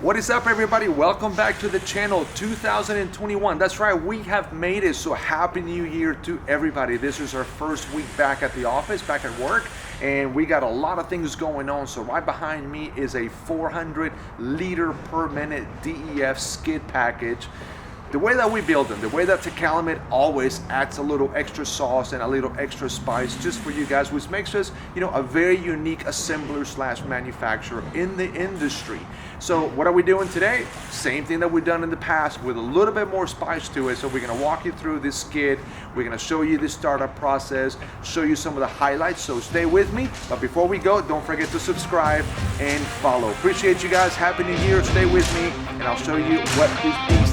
What is up, everybody? Welcome back to the channel. 2021, that's right, we have made it. So happy new year to everybody. This is our first week back at the office, back at work, and we got a lot of things going on. So right behind me is a 400 liter per minute DEF skid package. The way that we build them, the way that Tecalemit always adds a little extra sauce and a little extra spice just for you guys, which makes us, a very unique assembler slash manufacturer in the industry. So what are we doing today? Same thing that we've done in the past with a little bit more spice to it. So we're gonna walk you through this skid. We're gonna show you the startup process, show you some of the highlights. So stay with me. But before we go, don't forget to subscribe and follow. Appreciate you guys. Happy New Year. Stay with me and I'll show you what this beast